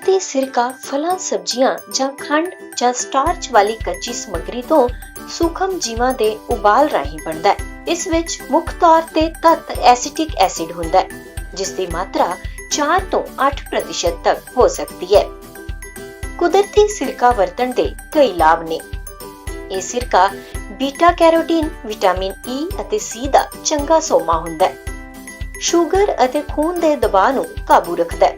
कुदरती सिरका फलां सब्जियां ਜਾਂ खंड ਜਾਂ स्टार्च वाली कच्ची ਸਮੱਗਰੀ ਤੋਂ ਸੂਖਮ ਜੀਵਾਂ ਦੇ ਉਬਾਲ ਰਾਹੀਂ ਬਣਦਾ ਹੈ। ਇਸ ਵਿੱਚ ਮੁੱਖ ਤੌਰ ਤੇ ਤੱਤ ਐਸੀਟਿਕ ਐਸਿਡ ਹੁੰਦਾ ਹੈ, ਜਿਸ ਦੀ ਮਾਤਰਾ 4 ਤੋਂ 8% ਤੱਕ ਹੋ ਸਕਦੀ ਹੈ। ਕੁਦਰਤੀ ਸਿਰਕਾ ਵਰਤਣ ਦੇ ਕਈ ਲਾਭ ਨੇ। ਇਹ ਸਿਰਕਾ ਬੀਟਾ ਕੈਰੋਟੀਨ, ਵਿਟਾਮਿਨ ਈ ਅਤੇ ਸੀ ਦਾ ਚੰਗਾ ਸੋਮਾ ਹੁੰਦਾ ਹੈ। ਸ਼ੂਗਰ ਅਤੇ ਖੂਨ ਦੇ ਦਬਾਅ ਨੂੰ ਕਾਬੂ ਰੱਖਦਾ ਹੈ।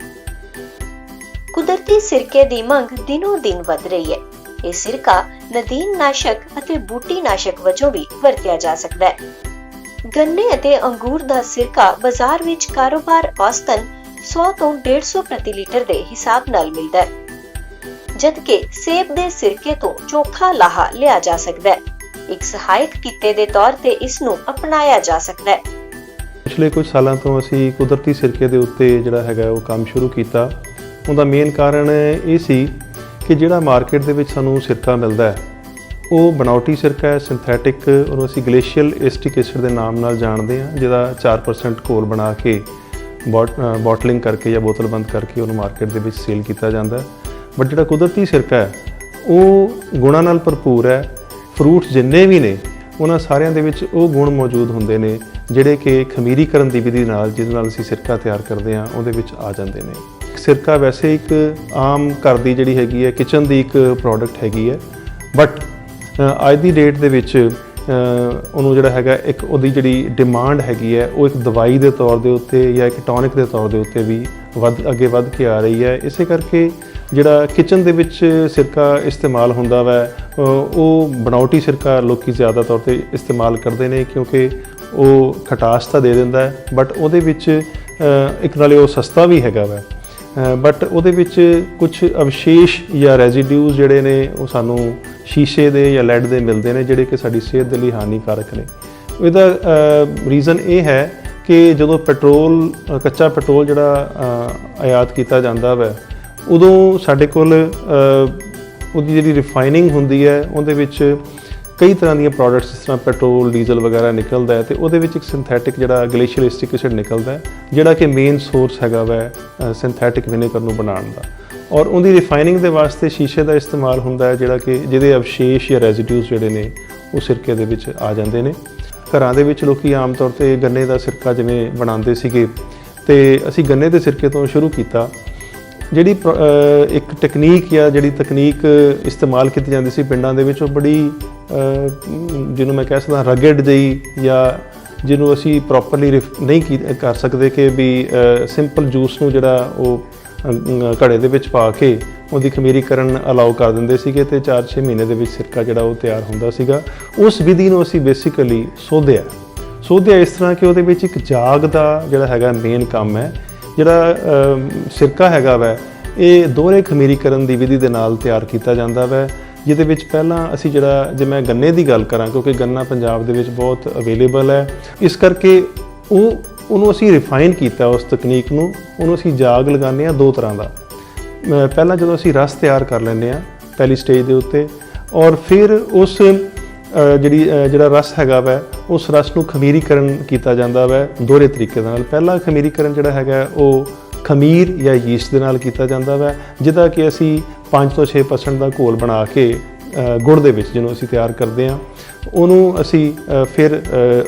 ਕੁਦਰਤੀ ਸਿਰਕੇ ਦੀ ਮੰਗ ਦਿਨੋਂ ਦਿਨ ਵਧ ਰਹੀ ਹੈ। ਇਹ ਸਿਰਕਾ ਨਦੀਨ ਨਾਸ਼ਕ ਅਤੇ ਬੂਟੀ ਨਾਸ਼ਕ ਵਜੋਂ ਵੀ ਵਰਤਿਆ ਜਾ ਸਕਦਾ ਹੈ। ਗੰਨੇ ਅਤੇ ਅੰਗੂਰ ਦਾ ਸਿਰਕਾ ਬਾਜ਼ਾਰ ਵਿੱਚ ਕਾਰੋਬਾਰ ਔਸਤਨ 100 ਤੋਂ 150 ਪ੍ਰਤੀ ਲੀਟਰ ਦੇ ਹਿਸਾਬ ਨਾਲ ਮਿਲਦਾ ਹੈ, ਜਦਕਿ ਸੇਬ ਦੇ ਸਿਰਕੇ ਤੋਂ ਚੋਖਾ ਲਾਹਾ ਲਿਆ ਜਾ ਸਕਦਾ ਹੈ। ਇੱਕ ਸਹਾਇਕ ਕਿੱਤੇ ਦੇ ਤੌਰ ਤੇ ਇਸ ਨੂੰ ਅਪਣਾਇਆ ਜਾ ਸਕਦਾ ਹੈ। ਪਿਛਲੇ ਕੁਝ ਸਾਲਾਂ ਤੋਂ ਅਸੀਂ ਕੁਦਰਤੀ ਸਿਰਕੇ ਦੇ ਉੱਤੇ ਜਿਹੜਾ ਹੈਗਾ ਉਹ ਕੰਮ ਸ਼ੁਰੂ ਕੀਤਾ। ਉਹਦਾ ਮੇਨ ਕਾਰਨ ਇਹ ਸੀ ਕਿ ਜਿਹੜਾ ਮਾਰਕੀਟ ਦੇ ਵਿੱਚ ਸਾਨੂੰ ਸਿਰਕਾ ਮਿਲਦਾ ਹੈ ਉਹ ਬਣਾਉਟੀ ਸਿਰਕਾ ਹੈ, ਸਿੰਥੈਟਿਕ। ਉਹਨੂੰ ਅਸੀਂ ਗਲੇਸ਼ੀਅਲ ਐਸਿਟਿਕ ਐਸਿਡ ਦੇ ਨਾਮ ਨਾਲ ਜਾਣਦੇ ਹਾਂ, ਜਿਹਦਾ 4% ਘੋਲ ਬਣਾ ਕੇ ਬੋਟਲਿੰਗ ਕਰਕੇ ਜਾਂ ਬੋਤਲਬੰਦ ਕਰਕੇ ਉਹਨੂੰ ਮਾਰਕੀਟ ਦੇ ਵਿੱਚ ਸੇਲ ਕੀਤਾ ਜਾਂਦਾ ਹੈ। ਬਟ ਜਿਹੜਾ ਕੁਦਰਤੀ ਸਿਰਕਾ ਹੈ ਉਹ ਗੁਣਾਂ ਨਾਲ ਭਰਪੂਰ ਹੈ। ਫਰੂਟਸ ਜਿੰਨੇ ਵੀ ਨੇ ਉਹਨਾਂ ਸਾਰਿਆਂ ਦੇ ਵਿੱਚ ਉਹ ਗੁਣ ਮੌਜੂਦ ਹੁੰਦੇ ਨੇ ਜਿਹੜੇ ਕਿ ਖਮੀਰੀਕਰਨ ਦੀ ਵਿਧੀ ਨਾਲ, ਜਿਹਦੇ ਨਾਲ ਅਸੀਂ ਸਿਰਕਾ ਤਿਆਰ ਕਰਦੇ ਹਾਂ, ਉਹਦੇ ਵਿੱਚ ਆ ਜਾਂਦੇ ਨੇ। ਸਿਰਕਾ ਵੈਸੇ ਇੱਕ ਆਮ ਘਰ ਦੀ ਜਿਹੜੀ ਹੈਗੀ ਹੈ, ਕਿਚਨ ਦੀ ਇੱਕ ਪ੍ਰੋਡਕਟ ਹੈਗੀ ਹੈ, ਬਟ ਅੱਜ ਦੀ ਡੇਟ ਦੇ ਵਿੱਚ ਉਹਨੂੰ ਜਿਹੜਾ ਹੈਗਾ ਇੱਕ ਉਹਦੀ ਜਿਹੜੀ ਡਿਮਾਂਡ ਹੈਗੀ ਹੈ ਉਹ ਇੱਕ ਦਵਾਈ ਦੇ ਤੌਰ ਦੇ ਉੱਤੇ ਜਾਂ ਇੱਕ ਟੌਨਿਕ ਦੇ ਤੌਰ ਦੇ ਉੱਤੇ ਵੀ ਅੱਗੇ ਵੱਧ ਕੇ ਆ ਰਹੀ ਹੈ। ਇਸੇ ਕਰਕੇ ਜਿਹੜਾ ਕਿਚਨ ਦੇ ਵਿੱਚ ਸਿਰਕਾ ਇਸਤੇਮਾਲ ਹੁੰਦਾ ਵਾ ਉਹ ਬਣਾਉਟੀ ਸਿਰਕਾ ਲੋਕੀ ਜ਼ਿਆਦਾ ਤੌਰ ਤੇ ਇਸਤੇਮਾਲ ਕਰਦੇ ਨੇ, ਕਿਉਂਕਿ ਉਹ ਖਟਾਸ ਤਾਂ ਦੇ ਦਿੰਦਾ ਹੈ ਬਟ ਉਹਦੇ ਵਿੱਚ ਇੱਕ ਨਾਲੇ ਉਹ ਸਸਤਾ ਵੀ ਹੈਗਾ ਵਾ, ਬਟ ਉਹਦੇ ਵਿੱਚ ਕੁਝ ਅਵਸ਼ੇਸ਼ ਜਾਂ ਰੈਜ਼ੀਡਿਊਜ਼ ਜਿਹੜੇ ਨੇ ਉਹ ਸਾਨੂੰ ਸ਼ੀਸ਼ੇ ਦੇ ਜਾਂ ਲੈਡ ਦੇ ਮਿਲਦੇ ਨੇ, ਜਿਹੜੇ ਕਿ ਸਾਡੀ ਸਿਹਤ ਦੇ ਲਈ ਹਾਨੀਕਾਰਕ ਨੇ। ਇਹਦਾ ਰੀਜ਼ਨ ਇਹ ਹੈ ਕਿ ਜਦੋਂ ਕੱਚਾ ਪੈਟਰੋਲ ਜਿਹੜਾ ਆਯਾਤ ਕੀਤਾ ਜਾਂਦਾ ਵਾ ਉਦੋਂ ਸਾਡੇ ਕੋਲ ਉਹਦੀ ਜਿਹੜੀ ਰਿਫਾਈਨਿੰਗ ਹੁੰਦੀ ਹੈ ਉਹਦੇ ਵਿੱਚ ਕਈ ਤਰ੍ਹਾਂ ਦੀਆਂ ਪ੍ਰੋਡਕਟਸ, ਜਿਸ ਤਰ੍ਹਾਂ ਪੈਟਰੋਲ, ਡੀਜ਼ਲ ਵਗੈਰਾ ਨਿਕਲਦਾ ਹੈ, ਅਤੇ ਉਹਦੇ ਵਿੱਚ ਇੱਕ ਸਿੰਥੈਟਿਕ ਜਿਹੜਾ ਗਲੇਸ਼ੀਅਲ ਐਸਿਟਿਕ ਐਸਿਡ ਨਿਕਲਦਾ ਹੈ, ਜਿਹੜਾ ਕਿ ਮੇਨ ਸੋਰਸ ਹੈਗਾ ਵਾ ਸਿੰਥੈਟਿਕ ਵਿਨੇਗਰ ਨੂੰ ਬਣਾਉਣ ਦਾ। ਔਰ ਉਹਦੀ ਰਿਫਾਈਨਿੰਗ ਦੇ ਵਾਸਤੇ ਸ਼ੀਸ਼ੇ ਦਾ ਇਸਤੇਮਾਲ ਹੁੰਦਾ ਹੈ, ਜਿਹੜਾ ਕਿ ਜਿਹਦੇ ਅਵਸ਼ੇਸ਼ ਜਾਂ ਰੈਜ਼ੀਡਿਊਜ਼ ਜਿਹੜੇ ਨੇ ਉਹ ਸਿਰਕੇ ਦੇ ਵਿੱਚ ਆ ਜਾਂਦੇ ਨੇ। ਘਰਾਂ ਦੇ ਵਿੱਚ ਲੋਕੀ ਆਮ ਤੌਰ 'ਤੇ ਗੰਨੇ ਦਾ ਸਿਰਕਾ ਜਿਵੇਂ ਬਣਾਉਂਦੇ ਸੀਗੇ, ਅਤੇ ਅਸੀਂ ਗੰਨੇ ਦੇ ਸਿਰਕੇ ਤੋਂ ਸ਼ੁਰੂ ਕੀਤਾ। ਜਿਹੜੀ ਇੱਕ ਟੈਕਨੀਕ ਜਾਂ ਜਿਹੜੀ ਤਕਨੀਕ ਇਸਤੇਮਾਲ ਕੀਤੀ ਜਾਂਦੀ ਸੀ ਪਿੰਡਾਂ ਦੇ ਵਿੱਚ, ਉਹ ਬੜੀ ਜਿਹਨੂੰ ਮੈਂ ਕਹਿ ਸਕਦਾ ਰਗਡ ਜਿਹੀ, ਜਾਂ ਜਿਹਨੂੰ ਅਸੀਂ ਪ੍ਰੋਪਰਲੀ ਨਹੀਂ ਕਰ ਸਕਦੇ ਕਿ ਵੀ ਸਿੰਪਲ ਜੂਸ ਨੂੰ ਜਿਹੜਾ ਉਹ ਘੜੇ ਦੇ ਵਿੱਚ ਪਾ ਕੇ ਉਹਦੀ ਖਮੀਰੀਕਰਨ ਅਲਾਓ ਕਰ ਦਿੰਦੇ ਸੀਗੇ, ਅਤੇ 4-6 ਮਹੀਨੇ ਦੇ ਵਿੱਚ ਸਿਰਕਾ ਜਿਹੜਾ ਉਹ ਤਿਆਰ ਹੁੰਦਾ ਸੀਗਾ। ਉਸ ਵਿਧੀ ਨੂੰ ਅਸੀਂ ਬੇਸਿਕਲੀ ਸੋਧਿਆ ਇਸ ਤਰ੍ਹਾਂ ਕਿ ਉਹਦੇ ਵਿੱਚ ਇੱਕ ਜਾਗ ਦਾ ਜਿਹੜਾ ਹੈਗਾ ਮੇਨ ਕੰਮ ਹੈ। ਜਿਹੜਾ ਸਿਰਕਾ ਹੈਗਾ ਵੈ ਇਹ ਦੋਹਰੇ ਖਮੀਰੀਕਰਨ ਦੀ ਵਿਧੀ ਦੇ ਨਾਲ ਤਿਆਰ ਕੀਤਾ ਜਾਂਦਾ ਵੈ, ਜਿਹਦੇ ਵਿੱਚ ਪਹਿਲਾਂ ਅਸੀਂ ਜੇ ਮੈਂ ਗੰਨੇ ਦੀ ਗੱਲ ਕਰਾਂ, ਕਿਉਂਕਿ ਗੰਨਾ ਪੰਜਾਬ ਦੇ ਵਿੱਚ ਬਹੁਤ ਅਵੇਲੇਬਲ ਹੈ, ਇਸ ਕਰਕੇ ਉਹਨੂੰ ਅਸੀਂ ਰਿਫਾਈਨ ਕੀਤਾ। ਉਸ ਤਕਨੀਕ ਨੂੰ ਉਹਨੂੰ ਅਸੀਂ ਜਾਗ ਲਗਾਉਂਦੇ ਹਾਂ 2 ਤਰ੍ਹਾਂ ਦਾ। ਪਹਿਲਾਂ ਜਦੋਂ ਅਸੀਂ ਰਸ ਤਿਆਰ ਕਰ ਲੈਂਦੇ ਹਾਂ ਪਹਿਲੀ ਸਟੇਜ ਦੇ ਉੱਤੇ, ਔਰ ਫਿਰ ਉਸ ਜਿਹੜਾ ਰਸ ਹੈਗਾ ਵੈ ਉਸ ਰਸ ਨੂੰ ਖਮੀਰੀਕਰਨ ਕੀਤਾ ਜਾਂਦਾ ਵੈ ਦੋਹਰੇ ਤਰੀਕੇ ਨਾਲ। ਪਹਿਲਾ ਖਮੀਰੀਕਰਨ ਜਿਹੜਾ ਹੈਗਾ ਉਹ ਖਮੀਰ ਜਾਂ ਯੀਸਟ ਦੇ ਨਾਲ ਕੀਤਾ ਜਾਂਦਾ ਵੈ, ਜਿਹਦਾ ਕਿ ਅਸੀਂ 5 ਤੋਂ 6% ਦਾ ਘੋਲ ਬਣਾ ਕੇ ਗੁੜ ਦੇ ਵਿੱਚ ਜਿਹਨੂੰ ਅਸੀਂ ਤਿਆਰ ਕਰਦੇ ਹਾਂ, ਉਹਨੂੰ ਅਸੀਂ ਫਿਰ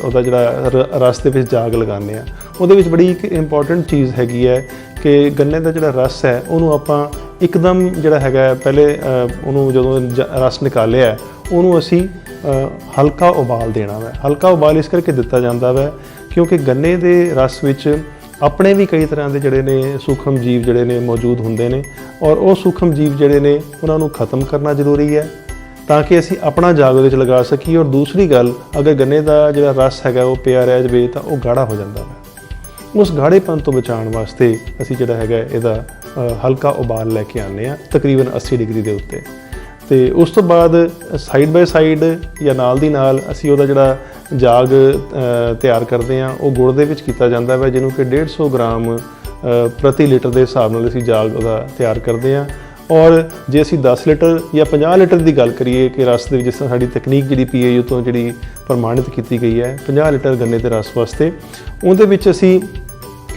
ਉਹਦਾ ਜਿਹੜਾ ਰਸ ਦੇ ਵਿੱਚ ਜਾਗ ਲਗਾਉਂਦੇ ਹਾਂ। ਉਹਦੇ ਵਿੱਚ ਬੜੀ ਇੱਕ ਇੰਪੋਰਟੈਂਟ ਚੀਜ਼ ਹੈਗੀ ਹੈ ਕਿ ਗੰਨੇ ਦਾ ਜਿਹੜਾ ਰਸ ਹੈ ਉਹਨੂੰ ਆਪਾਂ ਇੱਕਦਮ ਜਿਹੜਾ ਹੈਗਾ ਪਹਿਲੇ ਉਹਨੂੰ ਜਦੋਂ ਰਸ ਨਿਕਾਲਿਆ ਉਹਨੂੰ ਅਸੀਂ ਹਲਕਾ ਉਬਾਲ ਦੇਣਾ ਵੈ। ਹਲਕਾ ਉਬਾਲ ਇਸ ਕਰਕੇ ਦਿੱਤਾ ਜਾਂਦਾ ਵੈ ਕਿਉਂਕਿ ਗੰਨੇ ਦੇ ਰਸ ਵਿੱਚ ਆਪਣੇ ਵੀ ਕਈ ਤਰ੍ਹਾਂ ਦੇ ਜਿਹੜੇ ਨੇ ਸੂਖਮ ਜੀਵ ਜਿਹੜੇ ਨੇ ਮੌਜੂਦ ਹੁੰਦੇ ਨੇ, ਔਰ ਉਹ ਸੂਖਮ ਜੀਵ ਜਿਹੜੇ ਨੇ ਉਹਨਾਂ ਨੂੰ ਖਤਮ ਕਰਨਾ ਜ਼ਰੂਰੀ ਹੈ ਤਾਂ ਕਿ ਅਸੀਂ ਆਪਣਾ ਜਾਗ ਉਹਦੇ 'ਚ ਲਗਾ ਸਕੀਏ। ਔਰ ਦੂਸਰੀ ਗੱਲ, ਅਗਰ ਗੰਨੇ ਦਾ ਜਿਹੜਾ ਰਸ ਹੈਗਾ ਉਹ ਪਿਆ ਰਹਿ ਜਾਵੇ ਤਾਂ ਉਹ ਗਾੜਾ ਹੋ ਜਾਂਦਾ ਹੈ। ਉਸ ਗਾੜੇਪਨ ਤੋਂ ਬਚਾਉਣ ਵਾਸਤੇ ਅਸੀਂ ਜਿਹੜਾ ਹੈਗਾ ਇਹਦਾ ਹਲਕਾ ਉਬਾਲ ਲੈ ਕੇ ਆਉਂਦੇ ਹਾਂ ਤਕਰੀਬਨ 80 ਡਿਗਰੀ ਦੇ ਉੱਤੇ, ਅਤੇ ਉਸ ਤੋਂ ਬਾਅਦ ਸਾਈਡ ਬਾਏ ਸਾਈਡ ਜਾਂ ਨਾਲ ਦੀ ਨਾਲ ਅਸੀਂ ਉਹਦਾ ਜਿਹੜਾ ਜਾਗ ਤਿਆਰ ਕਰਦੇ ਹਾਂ ਉਹ ਗੁੜ ਦੇ ਵਿੱਚ ਕੀਤਾ ਜਾਂਦਾ ਹੈ, ਜਿਹਨੂੰ ਕਿ 150 ਗ੍ਰਾਮ ਪ੍ਰਤੀ ਲੀਟਰ ਦੇ ਹਿਸਾਬ ਨਾਲ ਅਸੀਂ ਜਾਗ ਉਹਦਾ ਤਿਆਰ ਕਰਦੇ ਹਾਂ। ਔਰ ਜੇ ਅਸੀਂ 10 ਲੀਟਰ ਜਾਂ 50 ਲੀਟਰ ਦੀ ਗੱਲ ਕਰੀਏ ਕਿ ਰਸ ਦੇ ਵਿੱਚ, ਜਿਸ ਤਰ੍ਹਾਂ ਸਾਡੀ ਤਕਨੀਕ ਜਿਹੜੀ PAU ਤੋਂ ਜਿਹੜੀ ਪ੍ਰਮਾਣਿਤ ਕੀਤੀ ਗਈ ਹੈ 50 ਲੀਟਰ ਗੰਨੇ ਦੇ ਰਸ ਵਾਸਤੇ, ਉਹਦੇ ਵਿੱਚ ਅਸੀਂ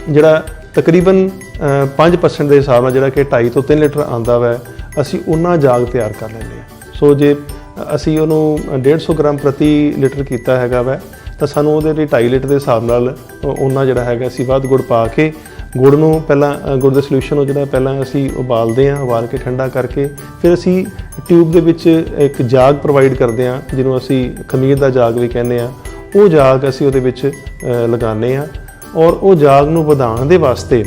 ਜਿਹੜਾ ਤਕਰੀਬਨ 5% ਦੇ ਹਿਸਾਬ ਨਾਲ ਜਿਹੜਾ ਕਿ 2.5 ਤੋਂ 3 ਲੀਟਰ ਆਉਂਦਾ ਵਾ, ਅਸੀਂ ਉਹਨਾਂ ਜਾਗ ਤਿਆਰ ਕਰ ਲੈਂਦੇ ਹਾਂ। ਸੋ ਜੇ ਅਸੀਂ ਉਹਨੂੰ 150 ਗ੍ਰਾਮ ਪ੍ਰਤੀ ਲੀਟਰ ਕੀਤਾ ਹੈਗਾ ਵਾ, ਤਾਂ ਸਾਨੂੰ ਉਹਦੇ ਲਈ 2.5 ਲੀਟਰ ਦੇ ਹਿਸਾਬ ਨਾਲ ਉਹਨਾਂ ਜਿਹੜਾ ਹੈਗਾ ਅਸੀਂ ਵੱਧ ਗੁੜ ਪਾ ਕੇ ਗੁੜ ਨੂੰ ਪਹਿਲਾਂ ਗੁੜ ਦੇ ਸੋਲਿਊਸ਼ਨ ਉਹ ਜਿਹੜਾ ਪਹਿਲਾਂ ਅਸੀਂ ਉਬਾਲਦੇ ਹਾਂ, ਉਬਾਲ ਕੇ ਠੰਡਾ ਕਰਕੇ ਫਿਰ ਅਸੀਂ ਟਿਊਬ ਦੇ ਵਿੱਚ ਇੱਕ ਜਾਗ ਪ੍ਰੋਵਾਈਡ ਕਰਦੇ ਹਾਂ, ਜਿਹਨੂੰ ਅਸੀਂ ਖਮੀਰ ਦਾ ਜਾਗ ਵੀ ਕਹਿੰਦੇ ਹਾਂ। ਉਹ ਜਾਗ ਅਸੀਂ ਉਹਦੇ ਵਿੱਚ ਲਗਾਉਂਦੇ ਹਾਂ ਔਰ ਉਹ ਜਾਗ ਨੂੰ ਵਧਾਉਣ ਦੇ ਵਾਸਤੇ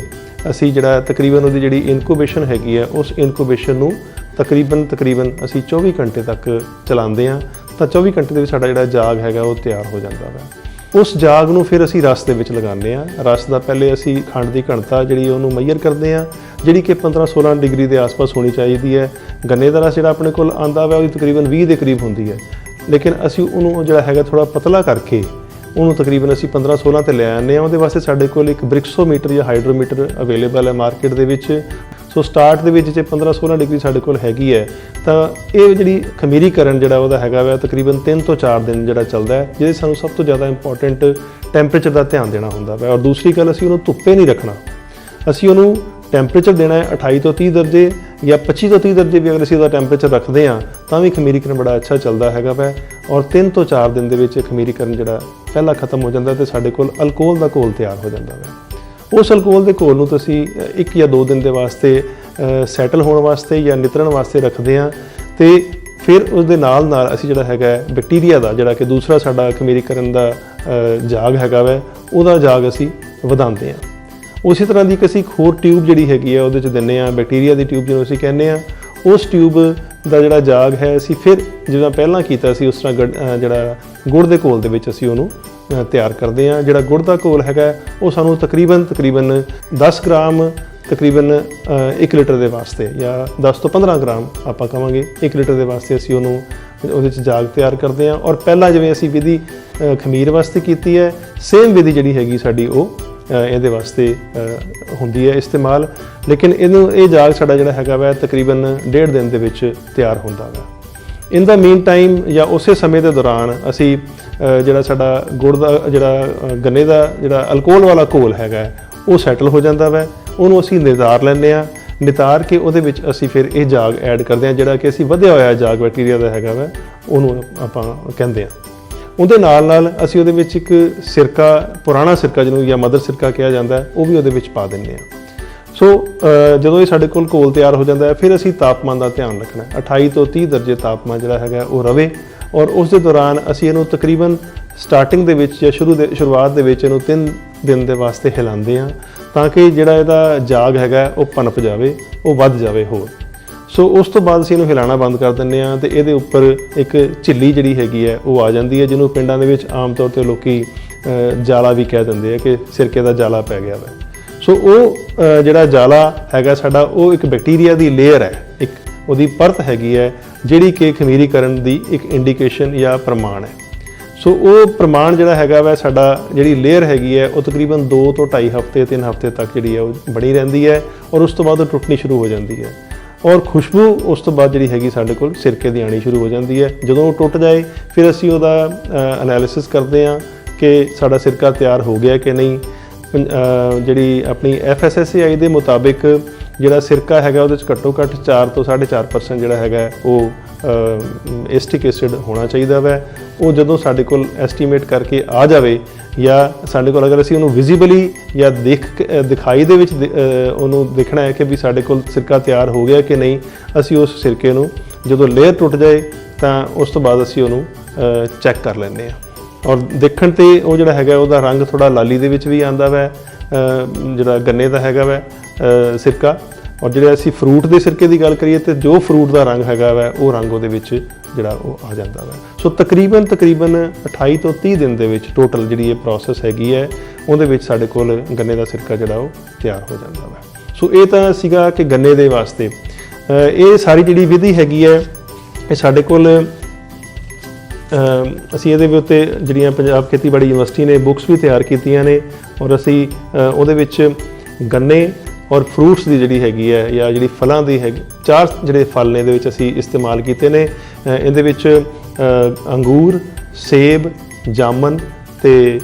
ਅਸੀਂ ਜਿਹੜਾ ਤਕਰੀਬਨ ਉਹਦੀ ਜਿਹੜੀ ਇਨਕੂਬੇਸ਼ਨ ਹੈਗੀ ਹੈ, ਉਸ ਇਨਕੂਬੇਸ਼ਨ ਨੂੰ ਤਕਰੀਬਨ ਅਸੀਂ 24 ਘੰਟੇ ਤੱਕ ਚਲਾਉਂਦੇ ਹਾਂ। ਤਾਂ 24 ਘੰਟੇ ਦੇ ਵਿੱਚ ਸਾਡਾ ਜਿਹੜਾ ਜਾਗ ਹੈਗਾ ਉਹ ਤਿਆਰ ਹੋ ਜਾਂਦਾ ਵਾ। ਉਸ ਜਾਗ ਨੂੰ ਫਿਰ ਅਸੀਂ ਰਸ ਦੇ ਵਿੱਚ ਲਗਾਉਂਦੇ ਹਾਂ। ਰਸ ਦਾ ਪਹਿਲੇ ਅਸੀਂ ਖੰਡ ਦੀ ਘਣਤਾ ਜਿਹੜੀ ਉਹਨੂੰ ਮੈਜ਼ਰ ਕਰਦੇ ਹਾਂ, ਜਿਹੜੀ ਕਿ 15-16 ਡਿਗਰੀ ਦੇ ਆਸ-ਪਾਸ ਹੋਣੀ ਚਾਹੀਦੀ ਹੈ। ਗੰਨੇ ਦਾ ਰਸ ਜਿਹੜਾ ਆਪਣੇ ਕੋਲ ਆਉਂਦਾ ਵਾ ਉਹਦੀ ਤਕਰੀਬਨ 20 ਦੇ ਕਰੀਬ ਹੁੰਦੀ ਹੈ, ਲੇਕਿਨ ਅਸੀਂ ਉਹਨੂੰ ਜਿਹੜਾ ਹੈਗਾ ਥੋੜ੍ਹਾ ਪਤਲਾ ਕਰਕੇ ਉਹਨੂੰ ਤਕਰੀਬਨ ਅਸੀਂ 15-16 ਤੇ ਲੈ ਆਉਂਦੇ ਹਾਂ। ਉਹਦੇ ਵਾਸਤੇ ਸਾਡੇ ਕੋਲ ਇੱਕ ਬ੍ਰਿਕਸੋਮੀਟਰ ਜਾਂ ਹਾਈਡਰੋਮੀਟਰ ਅਵੇਲੇਬਲ ਹੈ ਮਾਰਕੀਟ ਦੇ ਵਿੱਚ। ਸੋ ਸਟਾਰਟ ਦੇ ਵਿੱਚ ਜੇ 15-16 ਡਿਗਰੀ ਸਾਡੇ ਕੋਲ ਹੈਗੀ ਹੈ, ਤਾਂ ਇਹ ਜਿਹੜੀ ਖਮੀਰੀਕਰਨ ਜਿਹੜਾ ਉਹਦਾ ਹੈਗਾ ਵਾ ਤਕਰੀਬਨ 3 ਤੋਂ 4 ਦਿਨ ਜਿਹੜਾ ਚੱਲਦਾ ਹੈ, ਜਿਹਦੇ ਸਾਨੂੰ ਸਭ ਤੋਂ ਜ਼ਿਆਦਾ ਇੰਪੋਰਟੈਂਟ ਟੈਂਪਰੇਚਰ ਦਾ ਧਿਆਨ ਦੇਣਾ ਹੁੰਦਾ ਵਾ। ਔਰ ਦੂਸਰੀ ਗੱਲ, ਅਸੀਂ ਉਹਨੂੰ ਧੁੱਪੇ ਨਹੀਂ ਰੱਖਣਾ, ਅਸੀਂ ਉਹਨੂੰ ਟੈਂਪਰੇਚਰ ਦੇਣਾ ਹੈ 28 ਤੋਂ 30 ਦਰਜੇ ਜਾਂ 25 ਤੋਂ 30 ਦਰਜੇ ਵੀ ਅਗਰ ਅਸੀਂ ਉਹਦਾ ਟੈਂਪਰੇਚਰ ਰੱਖਦੇ ਹਾਂ ਤਾਂ ਵੀ ਖਮੀਰੀਕਰਨ ਬੜਾ ਅੱਛਾ ਚੱਲਦਾ ਹੈਗਾ ਵਾ। ਔਰ 3 ਤੋਂ 4 ਦਿਨ ਦੇ ਵਿੱਚ ਖਮੀਰੀਕਰਨ ਜਿਹੜਾ ਪਹਿਲਾਂ ਖਤਮ ਹੋ ਜਾਂਦਾ ਤੇ ਸਾਡੇ ਕੋਲ ਅਲਕੋਹਲ ਦਾ ਘੋਲ ਤਿਆਰ ਹੋ ਜਾਂਦਾ ਵਾ। ਉਸ ਅਲਕੋਹਲ ਦੇ ਘੋਲ ਨੂੰ ਤੁਸੀਂ 1 ਜਾਂ 2 ਦਿਨ ਦੇ ਵਾਸਤੇ ਸੈਟਲ ਹੋਣ ਵਾਸਤੇ ਜਾਂ ਨਿਤਰਨ ਵਾਸਤੇ ਰੱਖਦੇ ਹਾਂ, ਤੇ ਫਿਰ ਉਸ ਦੇ ਨਾਲ ਅਸੀਂ ਜਿਹੜਾ ਹੈਗਾ ਬੈਕਟੀਰੀਆ ਦਾ ਜਿਹੜਾ ਕਿ ਦੂਸਰਾ ਸਾਡਾ ਖਮੀਰੀਕਰਨ ਦਾ ਜਾਗ ਹੈਗਾ ਵਾ, ਉਹਦਾ ਜਾਗ ਅਸੀਂ ਵਧਾਉਂਦੇ ਹਾਂ। ਉਸੇ ਤਰ੍ਹਾਂ ਦੀ ਅਸੀਂ ਹੋਰ ਟਿਊਬ ਜਿਹੜੀ ਹੈਗੀ ਹੈ ਉਹਦੇ 'ਚ ਦਿੰਦੇ ਹਾਂ, ਬੈਕਟੀਰੀਆ ਦੀ ਟਿਊਬ ਜਿਹਨੂੰ ਅਸੀਂ ਕਹਿੰਦੇ ਹਾਂ। ਉਸ ਟਿਊਬ ਦਾ ਜਿਹੜਾ ਜਾਗ ਹੈ ਅਸੀਂ ਫਿਰ ਜਿੱਦਾਂ ਪਹਿਲਾਂ ਕੀਤਾ ਸੀ ਉਸ ਤਰ੍ਹਾਂ ਜਿਹੜਾ ਗੁੜ ਦੇ ਘੋਲ ਦੇ ਵਿੱਚ ਅਸੀਂ ਉਹਨੂੰ ਤਿਆਰ ਕਰਦੇ ਹਾਂ। ਜਿਹੜਾ ਗੁੜ ਦਾ ਘੋਲ ਹੈਗਾ ਉਹ ਸਾਨੂੰ ਤਕਰੀਬਨ 10 ਗ੍ਰਾਮ ਤਕਰੀਬਨ 1 ਲੀਟਰ ਦੇ ਵਾਸਤੇ, ਜਾਂ 10 ਤੋਂ 15 ਗ੍ਰਾਮ ਆਪਾਂ ਕਹਾਂਗੇ 1 ਲੀਟਰ ਦੇ ਵਾਸਤੇ ਅਸੀਂ ਉਹਨੂੰ ਉਹਦੇ 'ਚ ਜਾਗ ਤਿਆਰ ਕਰਦੇ ਹਾਂ। ਔਰ ਪਹਿਲਾਂ ਜਿਵੇਂ ਅਸੀਂ ਵਿਧੀ ਖਮੀਰ ਵਾਸਤੇ ਕੀਤੀ ਹੈ, ਸੇਮ ਵਿਧੀ ਜਿਹੜੀ ਹੈਗੀ ਸਾਡੀ ਉਹ ਇਹਦੇ ਵਾਸਤੇ ਹੁੰਦੀ ਹੈ ਇਸਤੇਮਾਲ, ਲੇਕਿਨ ਇਹ ਜਾਗ ਸਾਡਾ ਜਿਹੜਾ ਹੈਗਾ ਵਾ ਤਕਰੀਬਨ 1.5 ਦਿਨ ਦੇ ਵਿੱਚ ਤਿਆਰ ਹੁੰਦਾ ਵਾ। ਇਨ ਦਾ ਮੀਨ ਟਾਈਮ ਜਾਂ ਉਸੇ ਸਮੇਂ ਦੇ ਦੌਰਾਨ ਅਸੀਂ ਜਿਹੜਾ ਸਾਡਾ ਗੁੜ ਦਾ ਜਿਹੜਾ ਗੰਨੇ ਦਾ ਜਿਹੜਾ ਅਲਕੋਹਲ ਵਾਲਾ ਘੋਲ ਹੈਗਾ ਉਹ ਸੈਟਲ ਹੋ ਜਾਂਦਾ ਵਾ। ਉਹਨੂੰ ਅਸੀਂ ਨਿਤਾਰ ਲੈਂਦੇ ਹਾਂ, ਨਿਤਾਰ ਕੇ ਉਹਦੇ ਵਿੱਚ ਅਸੀਂ ਫਿਰ ਇਹ ਜਾਗ ਐਡ ਕਰਦੇ ਹਾਂ, ਜਿਹੜਾ ਕਿ ਅਸੀਂ ਵਧਿਆ ਹੋਇਆ ਜਾਗ ਬੈਕਟੀਰੀਆ ਦਾ ਹੈਗਾ ਵਾ ਉਹਨੂੰ ਆਪਾਂ ਕਹਿੰਦੇ ਹਾਂ। ਉਹਦੇ ਨਾਲ ਅਸੀਂ ਉਹਦੇ ਵਿੱਚ ਇੱਕ ਸਿਰਕਾ, ਪੁਰਾਣਾ ਸਿਰਕਾ ਜਿਹਨੂੰ ਜਾਂ ਮਦਰ ਸਿਰਕਾ ਕਿਹਾ ਜਾਂਦਾ, ਉਹ ਵੀ ਉਹਦੇ ਵਿੱਚ ਪਾ ਦਿੰਦੇ ਹਾਂ। ਸੋ ਜਦੋਂ ਇਹ ਸਾਡੇ ਕੋਲ ਘੋਲ ਤਿਆਰ ਹੋ ਜਾਂਦਾ ਹੈ, ਫਿਰ ਅਸੀਂ ਤਾਪਮਾਨ ਦਾ ਧਿਆਨ ਰੱਖਣਾ, 28 ਤੋਂ 30 ਦਰਜੇ ਤਾਪਮਾਨ ਜਿਹੜਾ ਹੈਗਾ ਉਹ ਰਵੇ। ਔਰ ਉਸ ਦੇ ਦੌਰਾਨ ਅਸੀਂ ਇਹਨੂੰ ਤਕਰੀਬਨ ਸਟਾਰਟਿੰਗ ਦੇ ਵਿੱਚ ਜਾਂ ਸ਼ੁਰੂਆਤ ਦੇ ਵਿੱਚ ਇਹਨੂੰ 3 ਦਿਨ ਦੇ ਵਾਸਤੇ ਹਿਲਾਉਂਦੇ ਹਾਂ, ਤਾਂ ਕਿ ਜਿਹੜਾ ਇਹਦਾ ਜਾਗ ਹੈਗਾ ਉਹ ਪਨਪ ਜਾਵੇ, ਉਹ ਵੱਧ ਜਾਵੇ ਹੋਰ। ਸੋ ਉਸ ਤੋਂ ਬਾਅਦ ਅਸੀਂ ਇਹਨੂੰ ਹਿਲਾਉਣਾ ਬੰਦ ਕਰ ਦਿੰਦੇ ਹਾਂ, ਅਤੇ ਇਹਦੇ ਉੱਪਰ ਇੱਕ ਝਿੱਲੀ ਜਿਹੜੀ ਹੈਗੀ ਹੈ ਉਹ ਆ ਜਾਂਦੀ ਹੈ, ਜਿਹਨੂੰ ਪਿੰਡਾਂ ਦੇ ਵਿੱਚ ਆਮ ਤੌਰ 'ਤੇ ਲੋਕੀ ਜਾਲਾ ਵੀ ਕਹਿ ਦਿੰਦੇ ਆ ਕਿ ਸਿਰਕੇ ਦਾ ਜਾਲਾ ਪੈ ਗਿਆ ਵਾ। ਸੋ ਉਹ ਜਿਹੜਾ ਜਾਲਾ ਹੈਗਾ ਸਾਡਾ, ਉਹ ਇੱਕ ਬੈਕਟੀਰੀਆ ਦੀ ਲੇਅਰ ਹੈ, ਇੱਕ ਉਹਦੀ ਪਰਤ ਹੈਗੀ ਹੈ, ਜਿਹੜੀ ਕਿ ਖਮੀਰੀਕਰਨ ਦੀ ਇੱਕ ਇੰਡੀਕੇਸ਼ਨ ਜਾਂ ਪ੍ਰਮਾਣ ਹੈ। ਸੋ ਉਹ ਪ੍ਰਮਾਣ ਜਿਹੜਾ ਹੈਗਾ ਵਾ ਸਾਡਾ, ਜਿਹੜੀ ਲੇਅਰ ਹੈਗੀ ਹੈ ਉਹ ਤਕਰੀਬਨ 2 ਤੋਂ 2.5 ਹਫ਼ਤੇ 3 ਹਫ਼ਤੇ ਤੱਕ ਜਿਹੜੀ ਹੈ ਉਹ ਬਣੀ ਰਹਿੰਦੀ ਹੈ, ਔਰ ਉਸ ਤੋਂ ਬਾਅਦ ਉਹ ਟੁੱਟਣੀ ਸ਼ੁਰੂ ਹੋ ਜਾਂਦੀ ਹੈ। ਔਰ ਖੁਸ਼ਬੂ ਉਸ ਤੋਂ ਬਾਅਦ ਜਿਹੜੀ ਹੈਗੀ ਸਾਡੇ ਕੋਲ ਸਿਰਕੇ ਦੀ ਆਉਣੀ ਸ਼ੁਰੂ ਹੋ ਜਾਂਦੀ ਹੈ। ਜਦੋਂ ਉਹ ਟੁੱਟ ਜਾਏ, ਫਿਰ ਅਸੀਂ ਉਹਦਾ ਐਨਾਲਿਸਿਸ ਕਰਦੇ ਹਾਂ ਕਿ ਸਾਡਾ ਸਿਰਕਾ ਤਿਆਰ ਹੋ ਗਿਆ ਕਿ ਨਹੀਂ। ਜਿਹੜੀ ਆਪਣੀ FSSAI ਦੇ ਮੁਤਾਬਿਕ ਜਿਹੜਾ ਸਿਰਕਾ ਹੈਗਾ ਉਹਦੇ 'ਚ ਘੱਟੋ ਘੱਟ 4 ਤੋਂ 4.5% ਜਿਹੜਾ ਹੈਗਾ ਉਹ ਐਸਟਿਕ ਐਸਿਡ ਹੋਣਾ ਚਾਹੀਦਾ ਵੈ। ਉਹ ਜਦੋਂ ਸਾਡੇ ਕੋਲ ਐਸਟੀਮੇਟ ਕਰਕੇ ਆ ਜਾਵੇ, ਜਾਂ ਸਾਡੇ ਕੋਲ ਅਗਰ ਅਸੀਂ ਉਹਨੂੰ ਵਿਜ਼ੀਬਲੀ ਜਾਂ ਦਿਖਾਈ ਦੇ ਵਿੱਚ ਉਹਨੂੰ ਦੇਖਣਾ ਹੈ ਕਿ ਵੀ ਸਾਡੇ ਕੋਲ ਸਿਰਕਾ ਤਿਆਰ ਹੋ ਗਿਆ ਕਿ ਨਹੀਂ, ਅਸੀਂ ਉਸ ਸਿਰਕੇ ਨੂੰ ਜਦੋਂ ਲੇਅਰ ਟੁੱਟ ਜਾਏ ਤਾਂ ਉਸ ਤੋਂ ਬਾਅਦ ਅਸੀਂ ਉਹਨੂੰ ਚੈੱਕ ਕਰ ਲੈਂਦੇ ਹਾਂ। ਔਰ ਦੇਖਣ 'ਤੇ ਉਹ ਜਿਹੜਾ ਹੈਗਾ ਉਹਦਾ ਰੰਗ ਥੋੜ੍ਹਾ ਲਾਲੀ ਦੇ ਵਿੱਚ ਵੀ ਆਉਂਦਾ ਵੈ, ਜਿਹੜਾ ਗੰਨੇ ਦਾ ਹੈਗਾ ਵੈ ਸਿਰਕਾ। ਔਰ ਜਿਹੜੇ ਅਸੀਂ ਫਰੂਟ ਦੇ ਸਿਰਕੇ ਦੀ ਗੱਲ ਕਰੀਏ ਤਾਂ ਜੋ ਫਰੂਟ ਦਾ ਰੰਗ ਹੈਗਾ ਵੈ ਉਹ ਰੰਗ ਉਹਦੇ ਵਿੱਚ ਜਿਹੜਾ ਉਹ ਆ ਜਾਂਦਾ ਵੈ। ਸੋ ਤਕਰੀਬਨ 28 ਤੋਂ 30 ਦਿਨ ਦੇ ਵਿੱਚ ਟੋਟਲ ਜਿਹੜੀ ਇਹ ਪ੍ਰੋਸੈਸ ਹੈਗੀ ਹੈ, ਉਹਦੇ ਵਿੱਚ ਸਾਡੇ ਕੋਲ ਗੰਨੇ ਦਾ ਸਿਰਕਾ ਜਿਹੜਾ ਉਹ ਤਿਆਰ ਹੋ ਜਾਂਦਾ ਵੈ। ਸੋ ਇਹ ਤਾਂ ਸੀਗਾ ਕਿ ਗੰਨੇ ਦੇ ਵਾਸਤੇ ਇਹ ਸਾਰੀ ਜਿਹੜੀ ਵਿਧੀ ਹੈਗੀ ਹੈ, ਇਹ ਸਾਡੇ ਕੋਲ ਅਸੀਂ ਇਹਦੇ ਉੱਤੇ ਜਿਹੜੀਆਂ ਪੰਜਾਬ ਖੇਤੀਬਾੜੀ ਯੂਨੀਵਰਸਿਟੀ ਨੇ ਬੁੱਕਸ ਵੀ ਤਿਆਰ ਕੀਤੀਆਂ ਨੇ, ਔਰ ਅਸੀਂ ਉਹਦੇ ਵਿੱਚ ਗੰਨੇ ਔਰ ਫਰੂਟਸ ਦੀ ਜਿਹੜੀ ਹੈਗੀ ਹੈ ਜਾਂ ਜਿਹੜੀ ਫਲਾਂ ਦੀ ਹੈਗੀ 4 ਜਿਹੜੇ ਫਲ ਨੇ ਇਹਦੇ ਵਿੱਚ ਅਸੀਂ ਇਸਤੇਮਾਲ ਕੀਤੇ ਨੇ। ਇਹਦੇ ਵਿੱਚ ਅੰਗੂਰ, ਸੇਬ, ਜਾਮਨ ਅਤੇ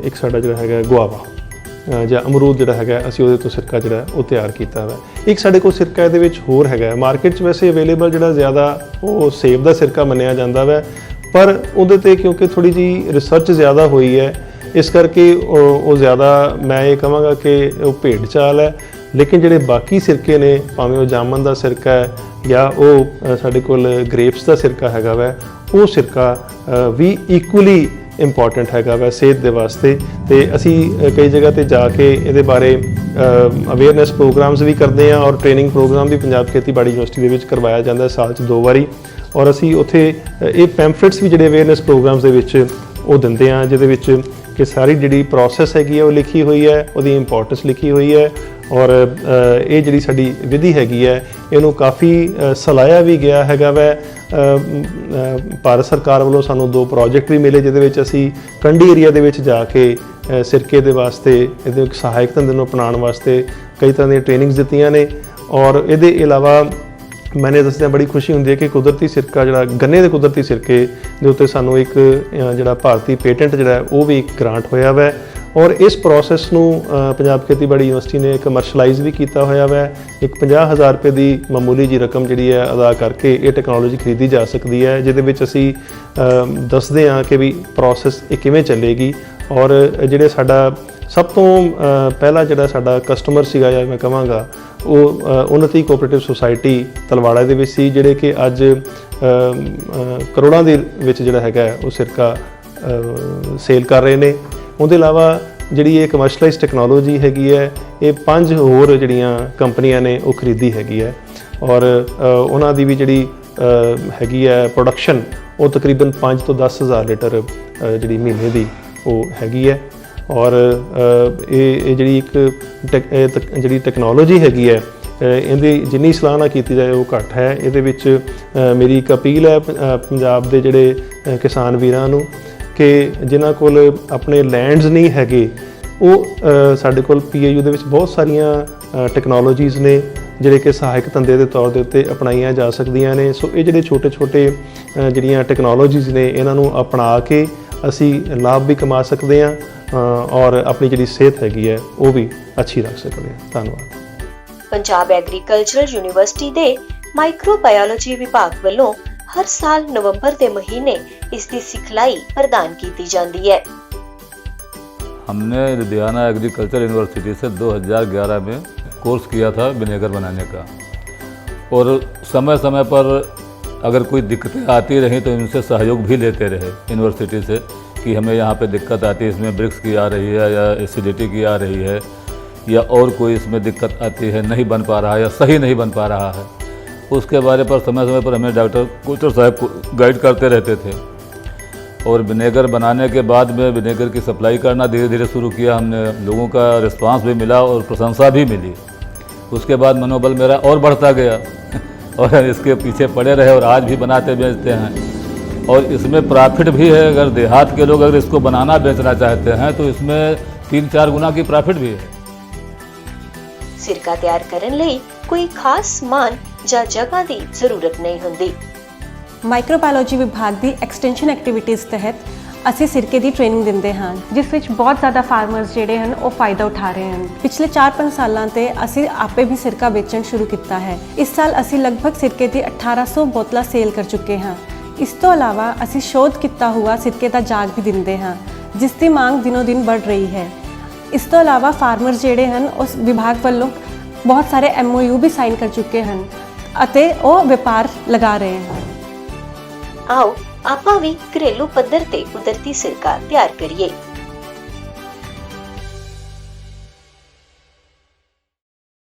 ਇੱਕ ਸਾਡਾ ਜਿਹੜਾ ਹੈਗਾ ਗੁਆਵਾ, ਜਾਂ ਅਮਰੂਦ ਜਿਹੜਾ ਹੈਗਾ ਅਸੀਂ ਉਹਦੇ ਤੋਂ ਸਿਰਕਾ ਜਿਹੜਾ ਉਹ ਤਿਆਰ ਕੀਤਾ ਵਾ। ਇੱਕ ਸਾਡੇ ਕੋਲ ਸਿਰਕਾ ਇਹਦੇ ਵਿੱਚ ਹੋਰ ਹੈਗਾ, ਮਾਰਕੀਟ 'ਚ ਵੈਸੇ ਅਵੇਲੇਬਲ ਜਿਹੜਾ ਜ਼ਿਆਦਾ ਉਹ ਸੇਬ ਦਾ ਸਿਰਕਾ ਮੰਨਿਆ ਜਾਂਦਾ ਵਾ, ਪਰ ਉਹਦੇ 'ਤੇ ਕਿਉਂਕਿ ਥੋੜ੍ਹੀ ਜਿਹੀ ਰਿਸਰਚ ਜ਼ਿਆਦਾ ਹੋਈ ਹੈ, ਇਸ ਕਰਕੇ ਉਹ ਜ਼ਿਆਦਾ ਮੈਂ ਇਹ ਕਹਾਂਗਾ ਕਿ ਉਹ ਭੇਡ ਚਾਲ ਹੈ। ਲੇਕਿਨ ਜਿਹੜੇ ਬਾਕੀ ਸਿਰਕੇ ਨੇ, ਭਾਵੇਂ ਉਹ ਜਾਮਨ ਦਾ ਸਿਰਕਾ ਹੈ ਜਾਂ ਉਹ ਸਾਡੇ ਕੋਲ ਗ੍ਰੇਪਸ ਦਾ ਸਿਰਕਾ ਹੈਗਾ ਵੈ, ਉਹ ਸਿਰਕਾ ਵੀ ਇਕੁਅਲੀ ਇੰਪੋਰਟੈਂਟ ਹੈਗਾ ਵੈ ਸਿਹਤ ਦੇ ਵਾਸਤੇ। ਤੇ ਅਸੀਂ ਕਈ ਜਗ੍ਹਾ ਤੇ ਜਾ ਕੇ ਇਹਦੇ ਬਾਰੇ ਅਵੇਅਰਨੈਸ ਪ੍ਰੋਗਰਾਮਸ ਵੀ ਕਰਦੇ ਹਾਂ, ਔਰ ਟ੍ਰੇਨਿੰਗ ਪ੍ਰੋਗਰਾਮ ਵੀ ਪੰਜਾਬ ਖੇਤੀਬਾੜੀ ਯੂਨੀਵਰਸਿਟੀ ਦੇ ਵਿੱਚ ਕਰਵਾਇਆ ਜਾਂਦਾ ਸਾਲ 'ਚ 2 ਵਾਰੀ। ਔਰ ਅਸੀਂ ਉੱਥੇ ਇਹ ਪੈਂਫਲੇਟਸ ਵੀ ਜਿਹੜੇ ਅਵੇਅਰਨੈਸ ਪ੍ਰੋਗਰਾਮਸ ਦੇ ਵਿੱਚ ਉਹ ਦਿੰਦੇ ਹਾਂ, ਜਿਹਦੇ ਵਿੱਚ ਕਿ ਸਾਰੀ ਜਿਹੜੀ ਪ੍ਰੋਸੈਸ ਹੈਗੀ ਹੈ ਉਹ ਲਿਖੀ ਹੋਈ ਹੈ, ਉਹਦੀ ਇੰਪੋਰਟੈਂਸ ਲਿਖੀ ਹੋਈ ਹੈ। ਔਰ ਇਹ ਜਿਹੜੀ ਸਾਡੀ ਵਿਧੀ ਹੈਗੀ ਹੈ ਇਹਨੂੰ ਕਾਫੀ ਸਲਾਹਿਆ ਵੀ ਗਿਆ ਹੈਗਾ ਵੈ। ਭਾਰਤ ਸਰਕਾਰ ਵੱਲੋਂ ਸਾਨੂੰ 2 ਪ੍ਰੋਜੈਕਟ ਵੀ ਮਿਲੇ, ਜਿਹਦੇ ਵਿੱਚ ਅਸੀਂ ਕੰਢੀ ਏਰੀਆ ਦੇ ਵਿੱਚ ਜਾ ਕੇ ਸਿਰਕੇ ਦੇ ਵਾਸਤੇ ਇਹਦੇ ਇੱਕ ਸਹਾਇਕ ਧੰਦੇ ਨੂੰ ਅਪਣਾਉਣ ਵਾਸਤੇ ਕਈ ਤਰ੍ਹਾਂ ਦੀਆਂ ਟ੍ਰੇਨਿੰਗਸ ਦਿੱਤੀਆਂ ਨੇ। ਔਰ ਇਹਦੇ ਇਲਾਵਾ ਮੈਨੇ ਦੱਸਦਿਆਂ ਬੜੀ ਖੁਸ਼ੀ ਹੁੰਦੀ ਹੈ ਕਿ ਕੁਦਰਤੀ ਸਿਰਕਾ ਜਿਹੜਾ ਗੰਨੇ ਦੇ ਕੁਦਰਤੀ ਸਿਰਕੇ ਦੇ ਉੱਤੇ ਸਾਨੂੰ ਇੱਕ ਜਿਹੜਾ ਭਾਰਤੀ ਪੇਟੈਂਟ ਜਿਹੜਾ ਉਹ ਵੀ ਇੱਕ ਗ੍ਰਾਂਟ ਹੋਇਆ ਵੈ। ਔਰ ਇਸ ਪ੍ਰੋਸੈਸ ਨੂੰ ਪੰਜਾਬ ਖੇਤੀਬਾੜੀ ਯੂਨੀਵਰਸਿਟੀ ਨੇ ਕਮਰਸ਼ਲਾਈਜ਼ ਵੀ ਕੀਤਾ ਹੋਇਆ ਵੈ। ਇੱਕ 50,000 ਰੁਪਏ ਦੀ ਮਾਮੂਲੀ ਜੀ ਰਕਮ ਜਿਹੜੀ ਹੈ ਅਦਾ ਕਰਕੇ ਇਹ ਟੈਕਨੋਲੋਜੀ ਖਰੀਦੀ ਜਾ ਸਕਦੀ ਹੈ, ਜਿਹਦੇ ਵਿੱਚ ਅਸੀਂ ਦੱਸਦੇ ਹਾਂ ਕਿ ਵੀ ਪ੍ਰੋਸੈਸ ਇਹ ਕਿਵੇਂ ਚੱਲੇਗੀ। ਔਰ ਜਿਹੜੇ ਸਾਡਾ ਸਭ ਤੋਂ ਪਹਿਲਾ ਜਿਹੜਾ ਸਾਡਾ ਕਸਟਮਰ ਸੀਗਾ, ਜਾਂ ਮੈਂ ਕਹਾਂਗਾ ਉਹ ਉੱਨਤੀ ਕੋਆਪਰੇਟਿਵ ਸੁਸਾਇਟੀ ਤਲਵਾੜਾ ਦੇ ਵਿੱਚ ਸੀ, ਜਿਹੜੇ ਕਿ ਅੱਜ ਕਰੋੜਾਂ ਦੇ ਵਿੱਚ ਜਿਹੜਾ ਹੈਗਾ ਉਹ ਸਿਰਕਾ ਸੇਲ ਕਰ ਰਹੇ ਨੇ। ਉਹਦੇ ਇਲਾਵਾ ਜਿਹੜੀ ਇਹ ਕਮਰਸ਼ਲਾਈਜ਼ ਟੈਕਨੋਲੋਜੀ ਹੈਗੀ ਹੈ ਇਹ 5 ਹੋਰ ਜਿਹੜੀਆਂ ਕੰਪਨੀਆਂ ਨੇ ਉਹ ਖਰੀਦੀ ਹੈਗੀ ਹੈ। ਔਰ ਉਹਨਾਂ ਦੀ ਵੀ ਜਿਹੜੀ ਹੈਗੀ ਹੈ ਪ੍ਰੋਡਕਸ਼ਨ ਉਹ ਤਕਰੀਬਨ 5 ਤੋਂ 10,000 ਲੀਟਰ ਜਿਹੜੀ ਮਹੀਨੇ ਦੀ ਉਹ ਹੈਗੀ ਹੈ। ਔਰ ਇਹ ਜਿਹੜੀ ਇੱਕ ਜਿਹੜੀ ਟੈਕਨੋਲੋਜੀ ਹੈਗੀ ਹੈ ਇਹਦੀ ਜਿੰਨੀ ਸਲਾਹਨਾ ਕੀਤੀ ਜਾਏ ਉਹ ਘੱਟ ਹੈ। ਇਹਦੇ ਵਿੱਚ ਮੇਰੀ ਇੱਕ ਅਪੀਲ ਹੈ ਪੰਜਾਬ ਦੇ ਜਿਹੜੇ ਕਿਸਾਨ ਵੀਰਾਂ ਨੂੰ ਕਿ ਜਿਨ੍ਹਾਂ ਕੋਲ ਆਪਣੇ ਲੈਂਡਸ ਨਹੀਂ ਹੈਗੇ, ਉਹ ਸਾਡੇ ਕੋਲ PIU ਦੇ ਵਿੱਚ ਬਹੁਤ ਸਾਰੀਆਂ ਟੈਕਨੋਲੋਜੀਜ਼ ਨੇ ਜਿਹੜੇ ਕਿ ਸਹਾਇਕ ਧੰਦੇ ਦੇ ਤੌਰ ਦੇ ਉੱਤੇ ਅਪਣਾਈਆਂ ਜਾ ਸਕਦੀਆਂ ਨੇ। ਸੋ ਇਹ ਜਿਹੜੇ ਛੋਟੇ ਜਿਹੜੀਆਂ ਟੈਕਨੋਲੋਜੀਜ਼ ਨੇ ਇਹਨਾਂ ਨੂੰ ਅਪਣਾ ਕੇ ਅਸੀਂ ਲਾਭ ਵੀ ਕਮਾ ਸਕਦੇ ਹਾਂ ਔਰ ਆਪਣੀ ਜਿਹੜੀ ਸਿਹਤ ਹੈਗੀ ਹੈ ਉਹ ਵੀ ਅੱਛੀ ਰੱਖ ਸਕਦੇ ਹਾਂ। ਧੰਨਵਾਦ। ਪੰਜਾਬ ਐਗਰੀਕਲਚਰਲ ਯੂਨੀਵਰਸਿਟੀ ਦੇ ਮਾਈਕਰੋਬਾਇਓਲੋਜੀ ਵਿਭਾਗ ਵੱਲੋਂ ਹਰ ਸਾਲ ਨਵੰबर ਦੇ ਮਹੀਨੇ ਇਸ ਦੀ ਸਿਖਲਾਈ ਪ੍ਰਦਾਨ ਕੀਤੀ ਜਾਂਦੀ ਹੈ। हमने लुधियाना एग्रीकल्चर यूनिवर्सिटी से 2011 में कोर्स किया था विनेगर बनाने का, और समय समय पर अगर कोई दिक्कतें आती रहीं तो इनसे सहयोग भी लेते रहे यूनिवर्सिटी से कि हमें यहाँ पे दिक्कत आती है, इसमें ब्रिक्स की आ रही है या एसिडिटी की आ रही है या और कोई इसमें दिक्कत आती है, नहीं बन पा रहा है या सही नहीं बन पा रहा है। उसके बारे पर समय समय पर हमें डॉक्टर कोचर साहब गाइड करते रहते थे। और विनेगर बनाने के बाद में विनेगर की सप्लाई करना धीरे धीरे शुरू किया हमने। लोगों का रिस्पांस भी मिला और प्रशंसा भी मिली। उसके बाद मनोबल मेरा और बढ़ता गया और इसके पीछे पड़े रहे और आज भी बनाते बेचते हैं। और इसमें प्रॉफिट भी है। अगर देहात के लोग अगर इसको बनाना बेचना चाहते हैं तो इसमें 3-4 गुना की प्रॉफिट भी है। ਸਿਰਕਾ ਤਿਆਰ ਕਰਨ ਲਈ ਕੋਈ ਖਾਸ ਸਮਾਨ ਜਾਂ ਜਗ੍ਹਾ ਦੀ ਜ਼ਰੂਰਤ ਨਹੀਂ ਹੁੰਦੀ। ਮਾਈਕਰੋਬਾਇਓਲੋਜੀ ਵਿਭਾਗ ਦੀ ਐਕਸਟੈਂਸ਼ਨ ਐਕਟੀਵਿਟੀਜ਼ ਤਹਿਤ ਅਸੀਂ ਸਿਰਕੇ ਦੀ ਟ੍ਰੇਨਿੰਗ ਦਿੰਦੇ ਹਾਂ, ਜਿਸ ਵਿੱਚ ਬਹੁਤ ਜ਼ਿਆਦਾ ਫਾਰਮਰਸ ਜਿਹੜੇ ਹਨ ਉਹ ਫਾਇਦਾ ਉਠਾ ਰਹੇ ਹਨ। ਪਿਛਲੇ 4-5 ਸਾਲਾਂ ਤੇ ਅਸੀਂ ਆਪੇ ਵੀ ਸਿਰਕਾ ਵੇਚਣ ਸ਼ੁਰੂ ਕੀਤਾ ਹੈ। ਇਸ ਸਾਲ ਅਸੀਂ ਲਗਭਗ ਸਿਰਕੇ ਦੀ 1800 ਬੋਤਲਾਂ ਸੇਲ ਕਰ ਚੁੱਕੇ ਹਾਂ। ਇਸ ਤੋਂ ਇਲਾਵਾ ਅਸੀਂ ਸ਼ੋਧ ਕੀਤਾ ਹੋਇਆ ਸਿਰਕੇ ਦਾ ਜਾਗ ਵੀ ਦਿੰਦੇ ਹਾਂ, ਜਿਸ ਦੀ ਮੰਗ ਦਿਨੋਂ ਦਿਨ ਵੱਧ ਰਹੀ ਹੈ। ਇਸ ਤੋਂ ਇਲਾਵਾ ਫਾਰਮਰਸ ਜਿਹੜੇ ਹਨ ਉਸ ਵਿਭਾਗ ਵੱਲੋਂ ਬਹੁਤ ਸਾਰੇ MOU ਵੀ ਸਾਈਨ ਕਰ ਚੁੱਕੇ ਹਨ ਅਤੇ ਉਹ ਵਪਾਰ ਲਗਾ ਰਹੇ ਹਨ। ਆਓ ਆਪਾਂ ਵੀ ਘਰੇਲੂ ਪੱਧਰ ਤੇ ਕੁਦਰਤੀ ਸਿਰਕਾ ਤਿਆਰ ਕਰੀਏ।